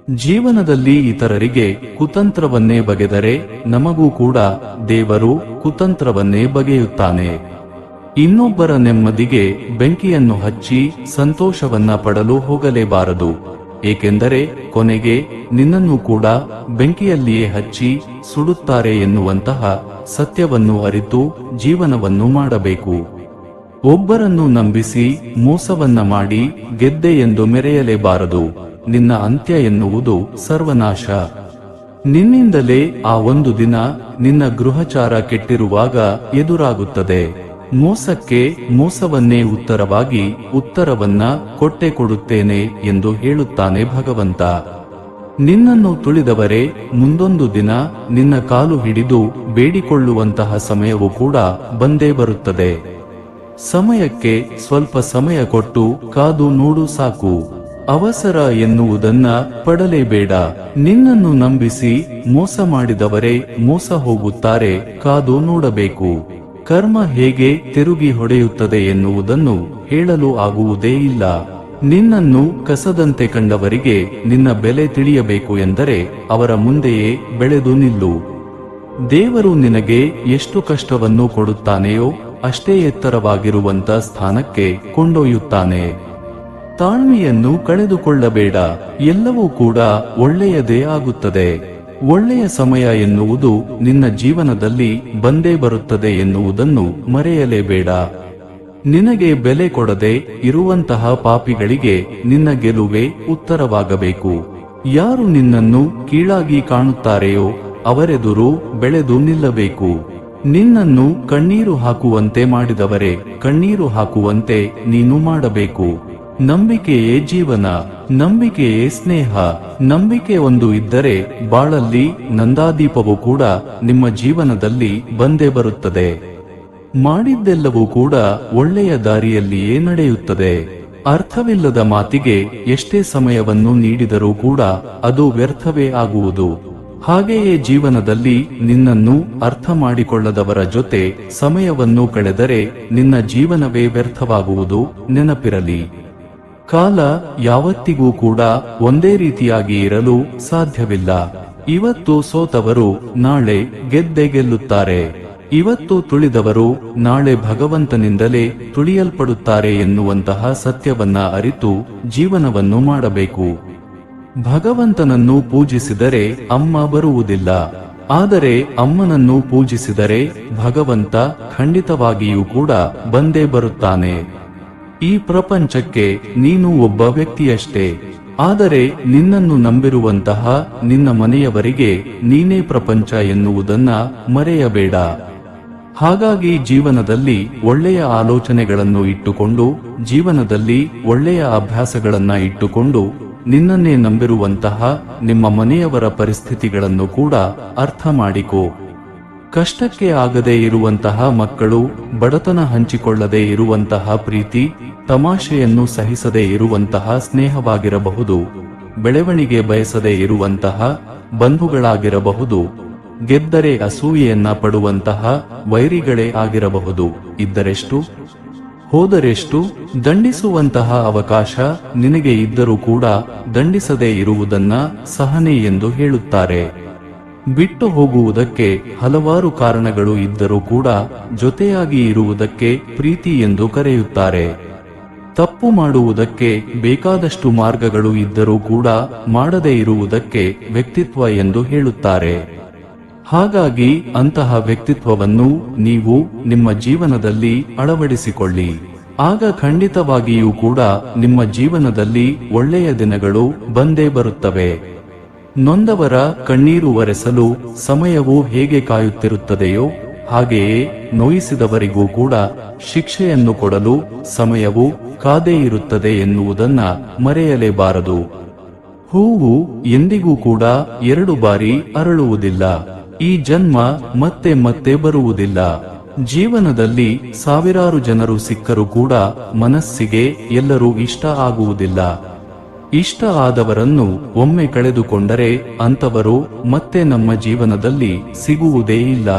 ಜೀವನದಲ್ಲಿ ಇತರರಿಗೆ ಕುತಂತ್ರವನ್ನೇ ಬಗೆದರೆ ನಮಗೂ ಕೂಡ ದೇವರು ಕುತಂತ್ರವನ್ನೇ ಬಗೆಯುತ್ತಾನೆ. ಇನ್ನೊಬ್ಬರ ನೆಮ್ಮದಿಗೆ ಬೆಂಕಿಯನ್ನು ಹಚ್ಚಿ ಸಂತೋಷವನ್ನ ಪಡಲು ಹೋಗಲೇಬಾರದು. ಏಕೆಂದರೆ ಕೊನೆಗೆ ನಿನ್ನನ್ನು ಕೂಡ ಬೆಂಕಿಯಲ್ಲಿಯೇ ಹಚ್ಚಿ ಸುಡುತ್ತಾರೆ ಎನ್ನುವಂತಹ ಸತ್ಯವನ್ನು ಅರಿತು ಜೀವನವನ್ನು ಮಾಡಬೇಕು. ಒಬ್ಬರನ್ನು ನಂಬಿಸಿ ಮೋಸವನ್ನ ಮಾಡಿ ಗೆದ್ದೆ ಎಂದು ಮೆರೆಯಲೇಬಾರದು. ನಿನ್ನ ಅಂತ್ಯ ಎನ್ನುವುದು ಸರ್ವನಾಶ. ನಿನ್ನಿಂದಲೇ ಆ ಒಂದು ದಿನ ನಿನ್ನ ಗೃಹಚಾರ ಕೆಟ್ಟಿರುವಾಗ ಎದುರಾಗುತ್ತದೆ. ಮೋಸಕ್ಕೆ ಮೋಸವನ್ನೇ ಉತ್ತರವಾಗಿ ಉತ್ತರವನ್ನ ಕೊಟ್ಟೆ ಕೊಡುತ್ತೇನೆ ಎಂದು ಹೇಳುತ್ತಾನೆ ಭಗವಂತ. ನಿನ್ನನ್ನು ತುಳಿದವರೇ ಮುಂದೊಂದು ದಿನ ನಿನ್ನ ಕಾಲು ಹಿಡಿದು ಬೇಡಿಕೊಳ್ಳುವಂತಹ ಸಮಯವೂ ಕೂಡ ಬಂದೇ ಬರುತ್ತದೆ. ಸಮಯಕ್ಕೆ ಸ್ವಲ್ಪ ಸಮಯ ಕೊಟ್ಟು ಕಾದು ನೋಡು ಸಾಕು. ಅವಸರ ಎನ್ನುವುದನ್ನ ಪಡಲೇಬೇಡ. ನಿನ್ನನ್ನು ನಂಬಿಸಿ ಮೋಸ ಮಾಡಿದವರೇ ಮೋಸ ಹೋಗುತ್ತಾರೆ, ಕಾದು ನೋಡಬೇಕು. ಕರ್ಮ ಹೇಗೆ ತಿರುಗಿ ಹೊಡೆಯುತ್ತದೆ ಎನ್ನುವುದನ್ನು ಹೇಳಲು ಆಗುವುದೇ ಇಲ್ಲ. ನಿನ್ನನ್ನು ಕಸದಂತೆ ಕಂಡವರಿಗೆ ನಿನ್ನ ಬೆಲೆ ತಿಳಿಯಬೇಕು ಎಂದರೆ ಅವರ ಮುಂದೆಯೇ ಬೆಳೆದು ನಿಲ್ಲು. ದೇವರು ನಿನಗೆ ಎಷ್ಟು ಕಷ್ಟವನ್ನು ಕೊಡುತ್ತಾನೆಯೋ ಅಷ್ಟೇ ಎತ್ತರವಾಗಿರುವಂತ ಸ್ಥಾನಕ್ಕೆ ಕೊಂಡೊಯ್ಯುತ್ತಾನೆ. ತಾಳ್ಮೆಯನ್ನು ಕಳೆದುಕೊಳ್ಳಬೇಡ. ಎಲ್ಲವೂ ಕೂಡ ಒಳ್ಳೆಯದೇ ಆಗುತ್ತದೆ. ಒಳ್ಳೆಯ ಸಮಯ ಎನ್ನುವುದು ನಿನ್ನ ಜೀವನದಲ್ಲಿ ಬಂದೇ ಬರುತ್ತದೆ ಎನ್ನುವುದನ್ನು ಮರೆಯಲೇಬೇಡ. ನಿನಗೆ ಬೆಲೆ ಕೊಡದೆ ಇರುವಂತಹ ಪಾಪಿಗಳಿಗೆ ನಿನ್ನ ಗೆಲುವೇ ಉತ್ತರವಾಗಬೇಕು. ಯಾರು ನಿನ್ನನ್ನು ಕೀಳಾಗಿ ಕಾಣುತ್ತಾರೆಯೋ ಅವರೆದುರು ಬೆಳೆದು ನಿಲ್ಲಬೇಕು. ನಿನ್ನನ್ನು ಕಣ್ಣೀರು ಹಾಕುವಂತೆ ಮಾಡಿದವರೇ ಕಣ್ಣೀರು ಹಾಕುವಂತೆ ನೀನು ಮಾಡಬೇಕು. ನಂಬಿಕೆಯೇ ಜೀವನ, ನಂಬಿಕೆಯೇ ಸ್ನೇಹ. ನಂಬಿಕೆ ಒಂದು ಇದ್ದರೆ ಬಾಳಲ್ಲಿ ನಂದಾದೀಪವೂ ಕೂಡ ನಿಮ್ಮ ಜೀವನದಲ್ಲಿ ಬಂದೇ ಬರುತ್ತದೆ. ಮಾಡಿದ್ದೆಲ್ಲವೂ ಕೂಡ ಒಳ್ಳೆಯ ದಾರಿಯಲ್ಲಿಯೇ ನಡೆಯುತ್ತದೆ. ಅರ್ಥವಿಲ್ಲದ ಮಾತಿಗೆ ಎಷ್ಟೇ ಸಮಯವನ್ನು ನೀಡಿದರೂ ಕೂಡ ಅದು ವ್ಯರ್ಥವೇ ಆಗುವುದು. ಹಾಗೆಯೇ ಜೀವನದಲ್ಲಿ ನಿನ್ನನ್ನು ಅರ್ಥ ಮಾಡಿಕೊಳ್ಳದವರ ಜೊತೆ ಸಮಯವನ್ನು ಕಳೆದರೆ ನಿನ್ನ ಜೀವನವೇ ವ್ಯರ್ಥವಾಗುವುದು. ನೆನಪಿರಲಿ, ಕಾಲ ಯಾವತ್ತಿಗೂ ಕೂಡ ಒಂದೇ ರೀತಿಯಾಗಿ ಇರಲು ಸಾಧ್ಯವಿಲ್ಲ. ಇವತ್ತು ಸೋತವರು ನಾಳೆ ಗೆದ್ದೆ ಗೆಲ್ಲುತ್ತಾರೆ. ಇವತ್ತು ತುಳಿದವರು ನಾಳೆ ಭಗವಂತನಿಂದಲೇ ತುಳಿಯಲ್ಪಡುತ್ತಾರೆ ಎನ್ನುವಂತಹ ಸತ್ಯವನ್ನ ಅರಿತು ಜೀವನವನ್ನು ಮಾಡಬೇಕು. ಭಗವಂತನನ್ನು ಪೂಜಿಸಿದರೆ ಅಮ್ಮ ಬರುವುದಿಲ್ಲ, ಆದರೆ ಅಮ್ಮನನ್ನು ಪೂಜಿಸಿದರೆ ಭಗವಂತ ಖಂಡಿತವಾಗಿಯೂ ಕೂಡ ಬಂದೇ ಬರುತ್ತಾನೆ. ಈ ಪ್ರಪಂಚಕ್ಕೆ ನೀನು ಒಬ್ಬ ವ್ಯಕ್ತಿಯಷ್ಟೇ, ಆದರೆ ನಿನ್ನನ್ನು ನಂಬಿರುವಂತಹ ನಿನ್ನ ಮನೆಯವರಿಗೆ ನೀನೇ ಪ್ರಪಂಚ ಎನ್ನುವುದನ್ನ ಮರೆಯಬೇಡ. ಹಾಗಾಗಿ ಜೀವನದಲ್ಲಿ ಒಳ್ಳೆಯ ಆಲೋಚನೆಗಳನ್ನು ಇಟ್ಟುಕೊಂಡು, ಜೀವನದಲ್ಲಿ ಒಳ್ಳೆಯ ಅಭ್ಯಾಸಗಳನ್ನ ಇಟ್ಟುಕೊಂಡು, ನಿನ್ನನ್ನೇ ನಂಬಿರುವಂತಹ ನಿಮ್ಮ ಮನೆಯವರ ಪರಿಸ್ಥಿತಿಗಳನ್ನು ಕೂಡ ಅರ್ಥ ಮಾಡಿಕೋ. ಕಷ್ಟಕ್ಕೆ ಆಗದೇ ಇರುವಂತಹ ಮಕ್ಕಳು, ಬಡತನ ಹಂಚಿಕೊಳ್ಳದೆ ಇರುವಂತಹ ಪ್ರೀತಿ, ತಮಾಷೆಯನ್ನು ಸಹಿಸದೇ ಇರುವಂತಹ ಸ್ನೇಹವಾಗಿರಬಹುದು, ಬೆಳವಣಿಗೆ ಬಯಸದೇ ಇರುವಂತಹ ಬಂಧುಗಳಾಗಿರಬಹುದು, ಗೆದ್ದರೆ ಅಸೂಯೆಯನ್ನ ಪಡುವಂತಹ ವೈರಿಗಳೇ ಆಗಿರಬಹುದು. ಇದ್ದರೆಷ್ಟು ಹೋದರೆಷ್ಟು? ದಂಡಿಸುವಂತಹ ಅವಕಾಶ ನಿನಗೆ ಇದ್ದರೂ ಕೂಡ ದಂಡಿಸದೇ ಇರುವುದನ್ನ ಸಹನೆ ಎಂದು ಹೇಳುತ್ತಾರೆ. ಬಿಟ್ಟು ಹೋಗುವುದಕ್ಕೆ ಹಲವಾರು ಕಾರಣಗಳು ಇದ್ದರೂ ಕೂಡ ಜೊತೆಯಾಗಿ ಇರುವುದಕ್ಕೆ ಪ್ರೀತಿ ಎಂದು ಕರೆಯುತ್ತಾರೆ. ತಪ್ಪು ಮಾಡುವುದಕ್ಕೆ ಬೇಕಾದಷ್ಟು ಮಾರ್ಗಗಳು ಇದ್ದರೂ ಕೂಡ ಮಾಡದೇ ಇರುವುದಕ್ಕೆ ವ್ಯಕ್ತಿತ್ವ ಎಂದು ಹೇಳುತ್ತಾರೆ. ಹಾಗಾಗಿ ಅಂತಹ ವ್ಯಕ್ತಿತ್ವವನ್ನು ನೀವು ನಿಮ್ಮ ಜೀವನದಲ್ಲಿ ಅಳವಡಿಸಿಕೊಳ್ಳಿ. ಆಗ ಖಂಡಿತವಾಗಿಯೂ ಕೂಡ ನಿಮ್ಮ ಜೀವನದಲ್ಲಿ ಒಳ್ಳೆಯ ದಿನಗಳು ಬಂದೇ ಬರುತ್ತವೆ. ನೊಂದವರ ಕಣ್ಣೀರು ಒರೆಸಲು ಸಮಯವು ಹೇಗೆ ಕಾಯುತ್ತಿರುತ್ತದೆಯೋ ಹಾಗೆಯೇ ನೋಯಿಸಿದವರಿಗೂ ಕೂಡ ಶಿಕ್ಷೆಯನ್ನು ಕೊಡಲು ಸಮಯವು ಕಾದೇ ಇರುತ್ತದೆ ಎನ್ನುವುದನ್ನ ಮರೆಯಲೇಬಾರದು. ಹೂವು ಎಂದಿಗೂ ಕೂಡ 2 ಬಾರಿ ಅರಳುವುದಿಲ್ಲ. ಈ ಜನ್ಮ ಮತ್ತೆ ಮತ್ತೆ ಬರುವುದಿಲ್ಲ. ಜೀವನದಲ್ಲಿ ಸಾವಿರಾರು ಜನರು ಸಿಕ್ಕರೂ ಕೂಡ ಮನಸ್ಸಿಗೆ ಎಲ್ಲರೂ ಇಷ್ಟ ಆಗುವುದಿಲ್ಲ. ಇಷ್ಟ ಆದವರನ್ನು ಒಮ್ಮೆ ಕಳೆದುಕೊಂಡರೆ ಅಂತವರು ಮತ್ತೆ ನಮ್ಮ ಜೀವನದಲ್ಲಿ ಸಿಗುವುದೇ ಇಲ್ಲ.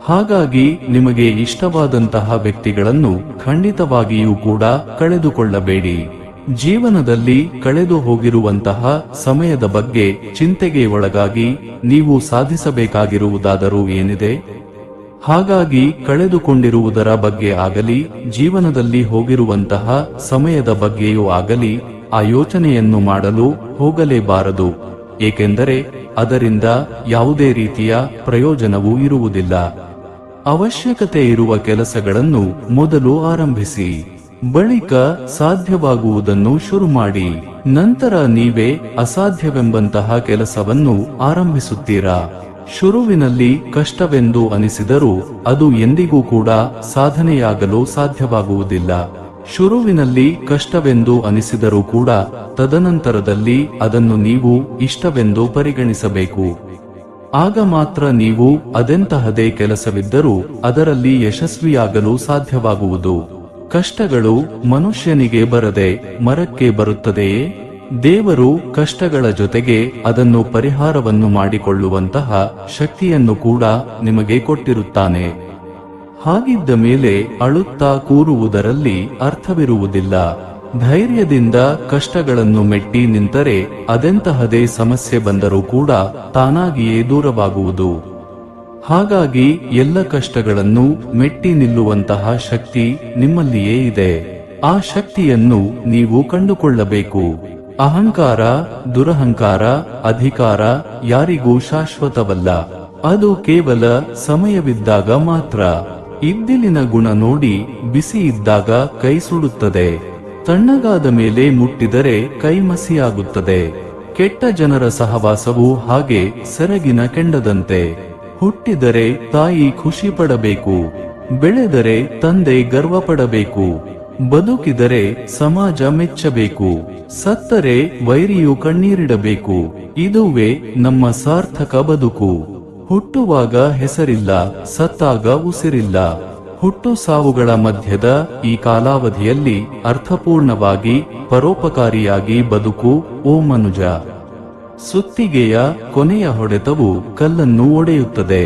ಹಾಗಾಗಿ ನಿಮಗೆ ಇಷ್ಟವಾದಂತಹ ವ್ಯಕ್ತಿಗಳನ್ನು ಖಂಡಿತವಾಗಿಯೂ ಕೂಡ ಕಳೆದುಕೊಳ್ಳಬೇಡಿ. ಜೀವನದಲ್ಲಿ ಕಳೆದು ಹೋಗಿರುವಂತಹ ಸಮಯದ ಬಗ್ಗೆ ಚಿಂತೆಗೆ ಒಳಗಾಗಿ ನೀವು ಸಾಧಿಸಬೇಕಾಗಿರುವುದಾದರೂ ಏನಿದೆ? ಹಾಗಾಗಿ ಕಳೆದುಕೊಂಡಿರುವುದರ ಬಗ್ಗೆ ಆಗಲಿ, ಜೀವನದಲ್ಲಿ ಹೋಗಿರುವಂತಹ ಸಮಯದ ಬಗ್ಗೆಯೂ ಆಗಲಿ ಆ ಯೋಚನೆಯನ್ನು ಮಾಡಲು ಹೋಗಲೇಬಾರದು. ಏಕೆಂದರೆ ಅದರಿಂದ ಯಾವುದೇ ರೀತಿಯ ಪ್ರಯೋಜನವೂ ಇರುವುದಿಲ್ಲ. ಅವಶ್ಯಕತೆ ಇರುವ ಕೆಲಸಗಳನ್ನು ಮೊದಲು ಆರಂಭಿಸಿ, ಬಳಿಕ ಸಾಧ್ಯವಾಗುವುದನ್ನು ಶುರು ಮಾಡಿ. ನಂತರ ನೀವೇ ಅಸಾಧ್ಯವೆಂಬಂತಹ ಕೆಲಸವನ್ನು ಆರಂಭಿಸುತ್ತೀರಾ. ಶುರುವಿನಲ್ಲಿ ಕಷ್ಟವೆಂದು ಅನಿಸಿದರೂ ಅದು ಎಂದಿಗೂ ಕೂಡ ಸಾಧನೆಯಾಗಲು ಸಾಧ್ಯವಾಗುವುದಿಲ್ಲ. ಶುರುವಿನಲ್ಲಿ ಕಷ್ಟವೆಂದು ಅನಿಸಿದರೂ ಕೂಡ ತದನಂತರದಲ್ಲಿ ಅದನ್ನು ನೀವು ಇಷ್ಟವೆಂದು ಪರಿಗಣಿಸಬೇಕು. ಆಗ ಮಾತ್ರ ನೀವು ಅದೆಂತಹದೇ ಕೆಲಸವಿದ್ದರೂ ಅದರಲ್ಲಿ ಯಶಸ್ವಿಯಾಗಲು ಸಾಧ್ಯವಾಗುವುದು. ಕಷ್ಟಗಳು ಮನುಷ್ಯನಿಗೆ ಬರದೆ ಮರಕ್ಕೆ ಬರುತ್ತದೆಯೇ? ದೇವರು ಕಷ್ಟಗಳ ಜೊತೆಗೆ ಅದನ್ನು ಪರಿಹಾರವನ್ನು ಮಾಡಿಕೊಳ್ಳುವಂತಹ ಶಕ್ತಿಯನ್ನು ಕೂಡ ನಿಮಗೆ ಕೊಟ್ಟಿರುತ್ತಾನೆ. ಹಾಗಿದ್ದ ಮೇಲೆ ಅಳುತ್ತಾ ಕೂರುವುದರಲ್ಲಿ ಅರ್ಥವಿರುವುದಿಲ್ಲ. ಧೈರ್ಯದಿಂದ ಕಷ್ಟಗಳನ್ನು ಮೆಟ್ಟಿ ನಿಂತರೆ ಅದೆಂತಹದೇ ಸಮಸ್ಯೆ ಬಂದರೂ ಕೂಡ ತಾನಾಗಿಯೇ ದೂರವಾಗುವುದು. ಹಾಗಾಗಿ ಎಲ್ಲ ಕಷ್ಟಗಳನ್ನು ಮೆಟ್ಟಿ ನಿಲ್ಲುವಂತಹ ಶಕ್ತಿ ನಿಮ್ಮಲ್ಲಿಯೇ ಇದೆ. ಆ ಶಕ್ತಿಯನ್ನು ನೀವು ಕಂಡುಕೊಳ್ಳಬೇಕು. ಅಹಂಕಾರ, ದುರಹಂಕಾರ, ಅಧಿಕಾರ ಯಾರಿಗೂ ಶಾಶ್ವತವಲ್ಲ. ಅದು ಕೇವಲ ಸಮಯವಿದ್ದಾಗ ಮಾತ್ರ. ಇದ್ದಿಲಿನ ಗುಣ ನೋಡಿ ಬಿಸಿ ಇದ್ದಾಗ ಕೈ ಸುಡುತ್ತದೆ, ತಣ್ಣಗಾದ ಮೇಲೆ ಮುಟ್ಟಿದರೆ ಕೈ ಮಸಿಯಾಗುತ್ತದೆ. ಕೆಟ್ಟ ಜನರ ಸಹವಾಸವು ಹಾಗೆ ಸೆರಗಿನ ಕೆಂಡದಂತೆ. ಹುಟ್ಟಿದರೆ ತಾಯಿ ಖುಷಿ ಪಡಬೇಕು, ಬೆಳೆದರೆ ತಂದೆ ಗರ್ವ ಪಡಬೇಕು, ಬದುಕಿದರೆ ಸಮಾಜ ಮೆಚ್ಚಬೇಕು, ಸತ್ತರೆ ವೈರಿಯು ಕಣ್ಣೀರಿಡಬೇಕು. ಇದುವೇ ನಮ್ಮ ಸಾರ್ಥಕ ಬದುಕು. ಹುಟ್ಟುವಾಗ ಹೆಸರಿಲ್ಲ, ಸತ್ತಾಗ ಉಸಿರಿಲ್ಲ. ಹುಟ್ಟು ಸಾವುಗಳ ಮಧ್ಯದ ಈ ಕಾಲಾವಧಿಯಲ್ಲಿ ಅರ್ಥಪೂರ್ಣವಾಗಿ ಪರೋಪಕಾರಿಯಾಗಿ ಬದುಕು ಓ ಮನುಜ. ಸುತ್ತಿಗೆಯ ಕೊನೆಯ ಹೊಡೆತವು ಕಲ್ಲನ್ನು ಒಡೆಯುತ್ತದೆ.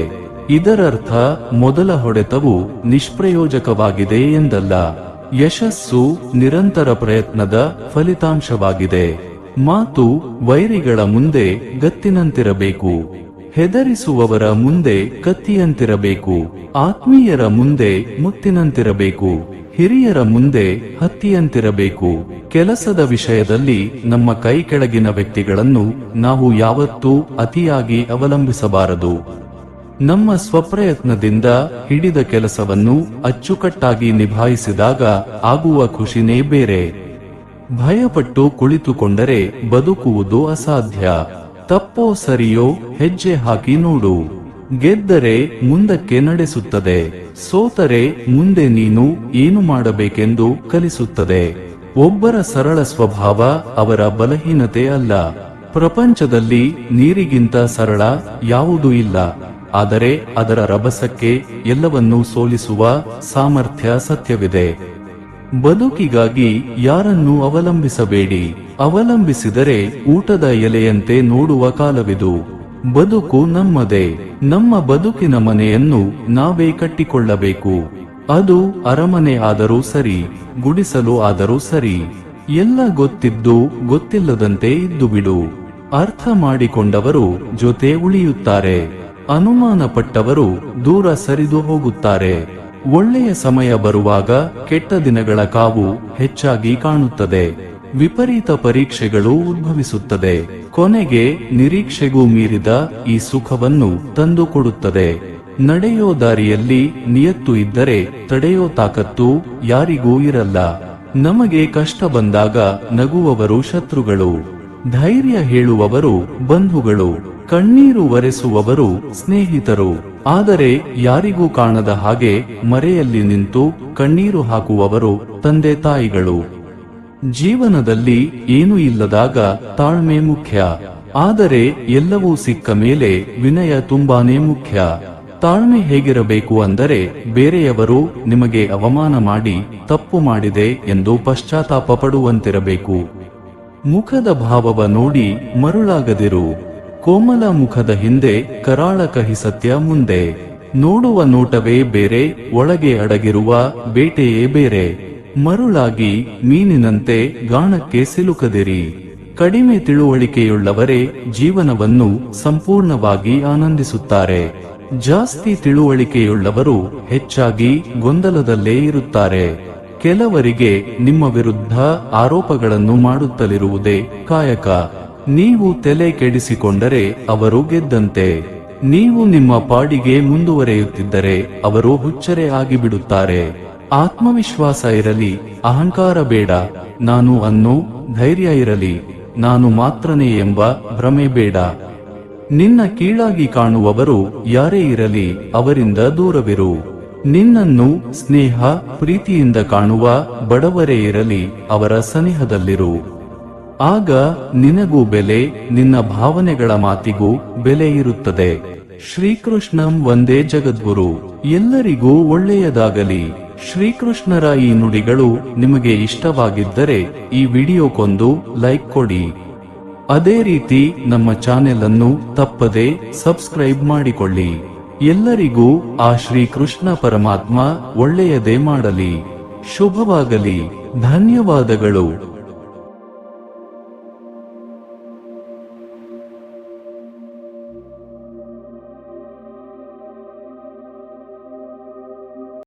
ಇದರರ್ಥ ಮೊದಲ ಹೊಡೆತವು ನಿಷ್ಪ್ರಯೋಜಕವಾಗಿದೆ ಎಂದಲ್ಲ. ಯಶಸ್ಸು ನಿರಂತರ ಪ್ರಯತ್ನದ ಫಲಿತಾಂಶವಾಗಿದೆ. ಮಾತು ವೈರಿಗಳ ಮುಂದೆ ಗತ್ತಿನಂತಿರಬೇಕು, ಹೆದರಿಸುವವರ ಮುಂದೆ ಕತ್ತಿಯಂತಿರಬೇಕು, ಆತ್ಮೀಯರ ಮುಂದೆ ಮುತ್ತಿನಂತಿರಬೇಕು, ಹಿರಿಯರ ಮುಂದೆ ಹತ್ತಿಯಂತಿರಬೇಕು. ಕೆಲಸದ ವಿಷಯದಲ್ಲಿ ನಮ್ಮ ಕೈ ಕೆಳಗಿನ ವ್ಯಕ್ತಿಗಳನ್ನು ನಾವು ಯಾವತ್ತೂ ಅತಿಯಾಗಿ ಅವಲಂಬಿಸಬಾರದು. ನಮ್ಮ ಸ್ವಪ್ರಯತ್ನದಿಂದ ಹಿಡಿದ ಕೆಲಸವನ್ನು ಅಚ್ಚುಕಟ್ಟಾಗಿ ನಿಭಾಯಿಸಿದಾಗ ಆಗುವ ಖುಷಿನೇ ಬೇರೆ. ಭಯಪಟ್ಟು ಕುಳಿತುಕೊಂಡರೆ ಬದುಕುವುದು ಅಸಾಧ್ಯ. ತಪ್ಪೋ ಸರಿಯೋ ಹೆಜ್ಜೆ ಹಾಕಿ ನೋಡು. ಗೆದ್ದರೆ ಮುಂದಕ್ಕೆ ನಡೆಸುತ್ತದೆ, ಸೋತರೆ ಮುಂದೆ ನೀನು ಏನು ಮಾಡಬೇಕೆಂದು ಕಲಿಸುತ್ತದೆ. ಒಬ್ಬರ ಸರಳ ಸ್ವಭಾವ ಅವರ ಬಲಹೀನತೆ ಅಲ್ಲ. ಪ್ರಪಂಚದಲ್ಲಿ ನೀರಿಗಿಂತ ಸರಳ ಯಾವುದೂ ಇಲ್ಲ. ಆದರೆ ಅದರ ರಭಸಕ್ಕೆ ಎಲ್ಲವನ್ನೂ ಸೋಲಿಸುವ ಸಾಮರ್ಥ್ಯ ಸತ್ಯವಿದೆ. ಬದುಕಿಗಾಗಿ ಯಾರನ್ನೂ ಅವಲಂಬಿಸಬೇಡಿ. ಅವಲಂಬಿಸಿದರೆ ಊಟದ ಎಲೆಯಂತೆ ನೋಡುವ ಕಾಲವಿದು. ಬದುಕು ನಮ್ಮದೇ. ನಮ್ಮ ಬದುಕಿನ ಮನೆಯನ್ನು ನಾವೇ ಕಟ್ಟಿಕೊಳ್ಳಬೇಕು. ಅದು ಅರಮನೆ ಆದರೂ ಸರಿ, ಗುಡಿಸಲು ಆದರೂ ಸರಿ. ಎಲ್ಲ ಗೊತ್ತಿದ್ದು ಗೊತ್ತಿಲ್ಲದಂತೆ ಇದ್ದು ಬಿಡು. ಅರ್ಥ ಮಾಡಿಕೊಂಡವರು ಜೊತೆ ಉಳಿಯುತ್ತಾರೆ, ಅನುಮಾನ ಪಟ್ಟವರು ದೂರ ಸರಿದು ಹೋಗುತ್ತಾರೆ. ಒಳ್ಳೆಯ ಸಮಯ ಬರುವಾಗ ಕೆಟ್ಟ ದಿನಗಳ ಕಾವು ಹೆಚ್ಚಾಗಿ ಕಾಣುತ್ತದೆ. ವಿಪರೀತ ಪರೀಕ್ಷೆಗಳು ಉದ್ಭವಿಸುತ್ತದೆ. ಕೊನೆಗೆ ನಿರೀಕ್ಷೆಗೂ ಮೀರಿದ ಈ ಸುಖವನ್ನು ತಂದು ಕೊಡುತ್ತದೆ. ನಡೆಯೋ ದಾರಿಯಲ್ಲಿ ನಿಯತ್ತು ಇದ್ದರೆ ತಡೆಯೋ ತಾಕತ್ತು ಯಾರಿಗೂ ಇರಲ್ಲ. ನಮಗೆ ಕಷ್ಟ ಬಂದಾಗ ನಗುವವರು ಶತ್ರುಗಳು, ಧೈರ್ಯ ಹೇಳುವವರು ಬಂಧುಗಳು, ಕಣ್ಣೀರು ಒರೆಸುವವರು ಸ್ನೇಹಿತರು. ಆದರೆ ಯಾರಿಗೂ ಕಾಣದ ಹಾಗೆ ಮರೆಯಲ್ಲಿ ನಿಂತು ಕಣ್ಣೀರು ಹಾಕುವವರು ತಂದೆ ತಾಯಿಗಳು. ಜೀವನದಲ್ಲಿ ಏನೂ ಇಲ್ಲದಾಗ ತಾಳ್ಮೆ ಮುಖ್ಯ. ಆದರೆ ಎಲ್ಲವೂ ಸಿಕ್ಕ ಮೇಲೆ ವಿನಯ ತುಂಬಾನೇ ಮುಖ್ಯ. ತಾಳ್ಮೆ ಹೇಗಿರಬೇಕು ಅಂದರೆ ಬೇರೆಯವರು ನಿಮಗೆ ಅವಮಾನ ಮಾಡಿ ತಪ್ಪು ಮಾಡಿದೆ ಎಂದು ಪಶ್ಚಾತ್ತಾಪ ಪಡುವಂತಿರಬೇಕು. ಮುಖದ ಭಾವವ ನೋಡಿ ಮರುಳಾಗದಿರು. ಕೋಮಲ ಮುಖದ ಹಿಂದೆ ಕರಾಳ ಕಹಿ ಸತ್ಯ ಮುಂದೆ. ನೋಡುವ ನೋಟವೇ ಬೇರೆ, ಒಳಗೆ ಅಡಗಿರುವ ಬೇಟೆಯೇ ಬೇರೆ. ಮರುಳಾಗಿ ಮೀನಿನಂತೆ ಗಾಣಕ್ಕೆ ಸಿಲುಕದಿರಿ. ಕಡಿಮೆ ತಿಳುವಳಿಕೆಯುಳ್ಳವರೇ ಜೀವನವನ್ನು ಸಂಪೂರ್ಣವಾಗಿ ಆನಂದಿಸುತ್ತಾರೆ. ಜಾಸ್ತಿ ತಿಳುವಳಿಕೆಯುಳ್ಳವರು ಹೆಚ್ಚಾಗಿ ಗೊಂದಲದಲ್ಲೇ ಇರುತ್ತಾರೆ. ಕೆಲವರಿಗೆ ನಿಮ್ಮ ವಿರುದ್ಧ ಆರೋಪಗಳನ್ನು ಮಾಡುತ್ತಲಿರುವುದೇ ಕಾಯಕ. ನೀವು ತಲೆ ಕೆಡಿಸಿಕೊಂಡರೆ ಅವರು ಗೆದ್ದಂತೆ. ನೀವು ನಿಮ್ಮ ಪಾಡಿಗೆ ಮುಂದುವರೆಯುತ್ತಿದ್ದರೆ ಅವರು ಹುಚ್ಚರೇ ಆಗಿಬಿಡುತ್ತಾರೆ. ಆತ್ಮವಿಶ್ವಾಸ ಇರಲಿ, ಅಹಂಕಾರ ಬೇಡ. ನಾನು ಅನ್ನೋ ಧೈರ್ಯ ಇರಲಿ, ನಾನು ಮಾತ್ರನೇ ಎಂಬ ಭ್ರಮೆ ಬೇಡ. ನಿನ್ನ ಕೀಳಾಗಿ ಕಾಣುವವರು ಯಾರೇ ಇರಲಿ ಅವರಿಂದ ದೂರವಿರು. ನಿನ್ನನ್ನು ಸ್ನೇಹ ಪ್ರೀತಿಯಿಂದ ಕಾಣುವ ಬಡವರೇ ಇರಲಿ ಅವರ ಸನಿಹದಲ್ಲಿರು. ಆಗ ನಿನಗೂ ಬೆಲೆ, ನಿನ್ನ ಭಾವನೆಗಳ ಮಾತಿಗೂ ಬೆಲೆ ಇರುತ್ತದೆ. ಶ್ರೀಕೃಷ್ಣಂ ವಂದೇ ಜಗದ್ಗುರು. ಎಲ್ಲರಿಗೂ ಒಳ್ಳೆಯದಾಗಲಿ. ಶ್ರೀಕೃಷ್ಣರ ಈ ನುಡಿಗಳು ನಿಮಗೆ ಇಷ್ಟವಾಗಿದ್ದರೆ ಈ ವಿಡಿಯೋಕ್ಕೊಂದು ಲೈಕ್ ಕೊಡಿ. ಅದೇ ರೀತಿ ನಮ್ಮ ಚಾನೆಲ್ ಅನ್ನು ತಪ್ಪದೆ ಸಬ್ಸ್ಕ್ರೈಬ್ ಮಾಡಿಕೊಳ್ಳಿ. ಎಲ್ಲರಿಗೂ ಆ ಶ್ರೀಕೃಷ್ಣ ಪರಮಾತ್ಮ ಒಳ್ಳೆಯದೇ ಮಾಡಲಿ. ಶುಭವಾಗಲಿ. ಧನ್ಯವಾದಗಳು.